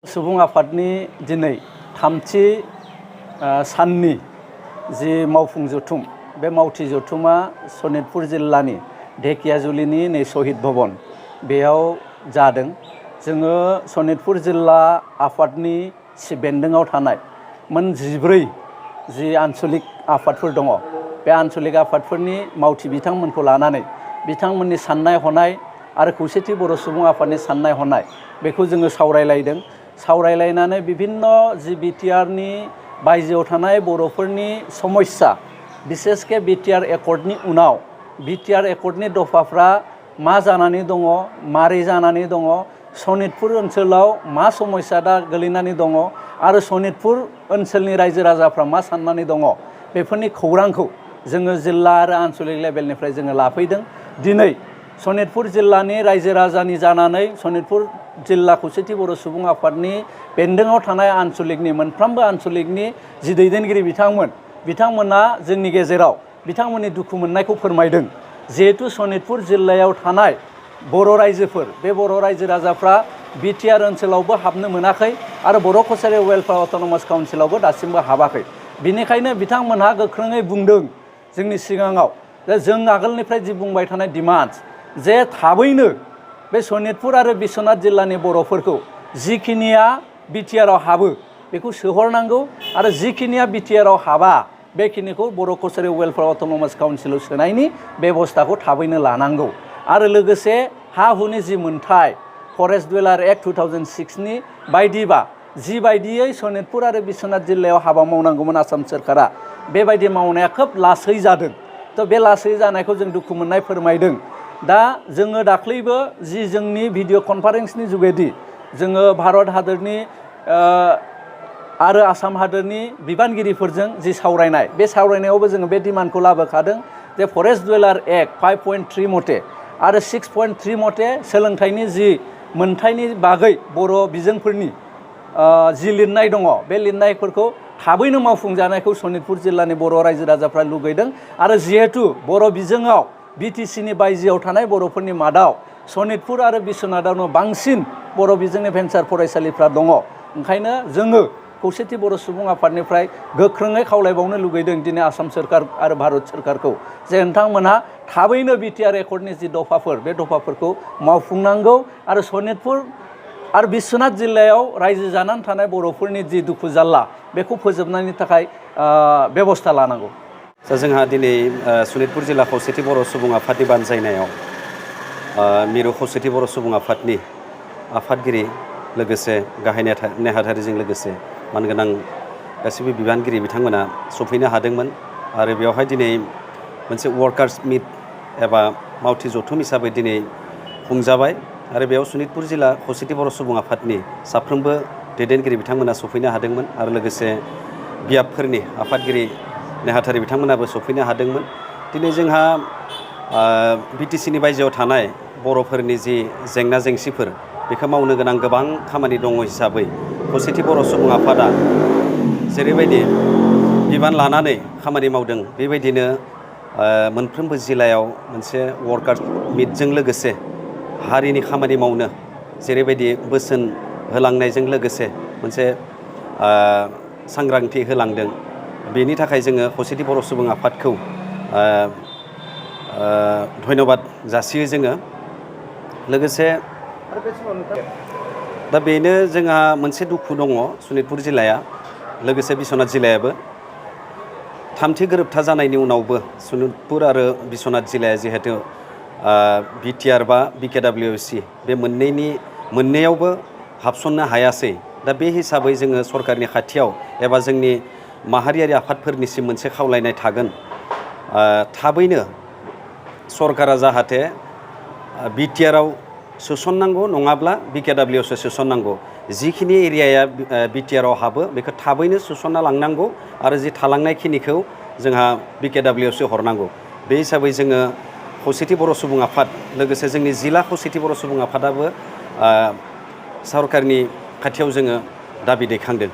सुबुं आफादनि दिनै थामथि साननि जि मावफुं जथुम बे मावथि जथुमा सनितपुर जिल्लानि ढेकियाजुलिनि नै शहीद भवन बेयाव जादों। जोङो सनितपुर जिल्ला आफादनि बेन्दोङाव थानाय मोन 14 जि आनसलिक आफादफोर दङ। बे आनसलिक आफादफोरनि मावथि बिथांमोनखौ लानानै बिथांमोननि साननाय हनाय आरो खौसेथि बर' सुबुं आफादनि साननाय हनाय बेखौ जोङो सावरायलायदों। सावरायलायनानै बिभिन्न जि बिटिआरनि बायजोआव थानाय बर'फोरनि समस्या बिसेसके बिटिआर एकर्डनि उनाव बिटिआर एकर्डनि दफाफ्रा मा जानानै दङ, मारै जानानै दङ, सनितपुर ओनसोलाव मा समस्या दा गोलैनानै दङ आरो सनितपुर ओनसोलनि रायजो राजाफ्रा मा साननानै दङ बेफोरनि खौरांखौ जोङो जिल्ला आरो आनसलिक लेभेलनिफ्राय जोङो लाफैदों। दिनै सनितपुर जिल्लानि रायजो राजानि जानानै सनितपुर जिल्ला खौसेथि बर' सुबुं आफादनि बेन्दोङाव थानाय आनसलिकनि मोनफ्रोमबो आनसलिकनि जि दैदेनगिरि बिथांमोना जोंनि गेजेराव बिथांमोननि दुखु मोननायखौ फोरमायदों। जिहेतु सनितपुर जिल्लायाव थानाय बर' रायजोफोर बे बर' रायजो राजाफ्रा बिटिआर ओनसोलावबो हाबनो मोनाखै आरो बर' कसारि वेलफेयार अट'नमास काउन्सिलावबो दासिमबो हाबाखै। बिनिखायनो बिथांमोनहा गोख्रोङै बुंदों जोंनि सिगाङाव जे जों आगोलनिफ्राय जि बुंबाय थानाय डिमान्ड्स जे थाबैनो बे सनितपुर आरो बिश्वनाथ जिल्लानि बर'फोरखौ जिखिनिया बिटिआराव हाबो बेखौ सोहरनांगौ आरो जिखिनिया बिटिआराव हाबा बेखिनिखौ बर' कसारि वेलफेयार अट'नमास काउन्सिलाव सोनायनि बेबस्थाखौ थाबैनो लानांगौ। आरो लोगोसे हा हुनि जि मोनथाय फरेस्ट डुवेलार एक्ट 2006नि बायदिबा जिबायदियै सनितपुर आरो बिश्वनाथ जिल्लायाव हाबा मावनांगौमोन आसाम सोरखारा बेबायदि मावनाया खोब लासै जादों। थ' बे लासै जानायखौ जों दुखु मोननाय फोरमायदों। दा जोङो दाख्लैबो जि जोंनि भिडिअ कनफारेन्सनि जुगेदि जोङो भारत हादरनि आरो आसाम हादरनि बिबानगिरिफोरजों जि सावरायनाय बे सावरायनायावबो जोङो बे डिमान्डखौ लाबोखादों जे फरेस्ट डुवेलार एक्ट 5.3 मथे आरो 6.3 मथे सोलोंथाइनि जि मोनथायनि बागै बर' बिजोंफोरनि जि लिरनाय दङ बे लिरनायफोरखौ थाबैनो मावफुंजानायखौ सनितपुर जिल्लानि बर' रायजो राजाफ्रा लुगैदों। आरो जिहेतु बर' बिजोङाव बिटिसिनि बायजोआव थानाय बर'फोरनि मादाव सनितपुर आरो बिश्वनाथावनो बांसिन बर' बिजोंनि भेन्सार फरायसालिफ्रा दङ। ओंखायनो जोङो खौसेथि बर' सुबुं आफादनिफ्राय गोख्रोङै खावलायबावनो लुगैदों दिनै आसाम सोरखार आरो भारत सोरखारखौ जे नोंथांमोनहा थाबैनो बिटिआर एकर्डनि जि दफाफोर बे दफाफोरखौ मावफुंनांगौ आरो सनितपुर आरो बिश्वनाथ जिल्लायाव रायजो जानानै थानाय बर'फोरनि जि दुखु जाल्ला बेखौ फोजोबनायनि थाखाय बेबस्था लानांगौ। जोंहा दिनै सनितपुर जिल्ला खौसेथि बर' सुबुं आफादनि बानजायनायाव मिरु खौसेथि बर' सुबुं आफादनि आफादगिरि लोगोसे गाहाय नेहाथारिजों लोगोसे मानगोनां गासिबो बिबानगिरि बिथांमोना सफैनो हादोंमोन। आरो बेवहाय दिनै मोनसे वार्कार्स मिट एबा मावथि जथुम हिसाबै दिनै खुंजाबाय। आरो बेयाव सनितपुर जिल्ला खौसेथि बर' सुबुं आफादनि साफ्रोमबो दैदेनगिरि बिथांमोना सफैनो हादोंमोन आरो लोगोसे बियाबफोरनि आफादगिरि नेहाथारि बिथांमोनाबो सफैनो हादोंमोन। दिनै जोंहा बिटिसिनि बायजोआव थानाय बर'फोरनि जि जेंना जेंसिफोर बेखौ मावनो गोनां गोबां खामानि दङ हिसाबै खौसेथि बर' सुबुं आफादा जेरैबायदि बिबान लानानै खामानि मावदों बेबायदिनो मोनफ्रोमबो जिल्लायाव मोनसे वार्कार्स मिटजों लोगोसे हारिनि खामानि मावनो जेरैबायदि बोसोन होलांनायजों लोगोसे मोनसे सांग्रांथि होलांदों। बेनि थाखाय जोङो खौसेथि बर' सुबुं आफादखौ धन्यबाद जासियो जोङो। लोगोसे दा बेनो जोंहा मोनसे दुखु दङ सनितपुर जिल्लाया लोगोसे बिश्वनाथ जिल्लायाबो थामथि गोरोबथा जानायनि उनावबो सनितपुर आरो बिश्वनाथ जिल्लाया जिहेतु बिटिआर बा बिकेडाब्लिउसि बे मोननैयावबो हाबसननो हायासै। दा बे हिसाबै जोङो सरकारनि खाथियाव एबा जोंनि माहारियारि आफादफोरनिसिम मोनसे खावलायनाय थागोन थाबैनो सरकारा जाहाथे बिटिआराव सोसननांगौ नङाब्ला बिकेडाब्लिउसि सोसननांगौ। जिखिनि एरियाया बिटिआराव हाबो बेखौ थाबैनो सोसनना लांनांगौ आरो जि थालांनायखिनिखौ जोंहा बिकेडाब्लिउसि हरनांगौ। बे हिसाबै जोङो खौसेथि बर' सुबुं आफाद लोगोसे जोंनि जिल्ला खौसेथि बर' सुबुं आफादाबो सरकारनि खाथियाव जोङो दाबि दैखांदों।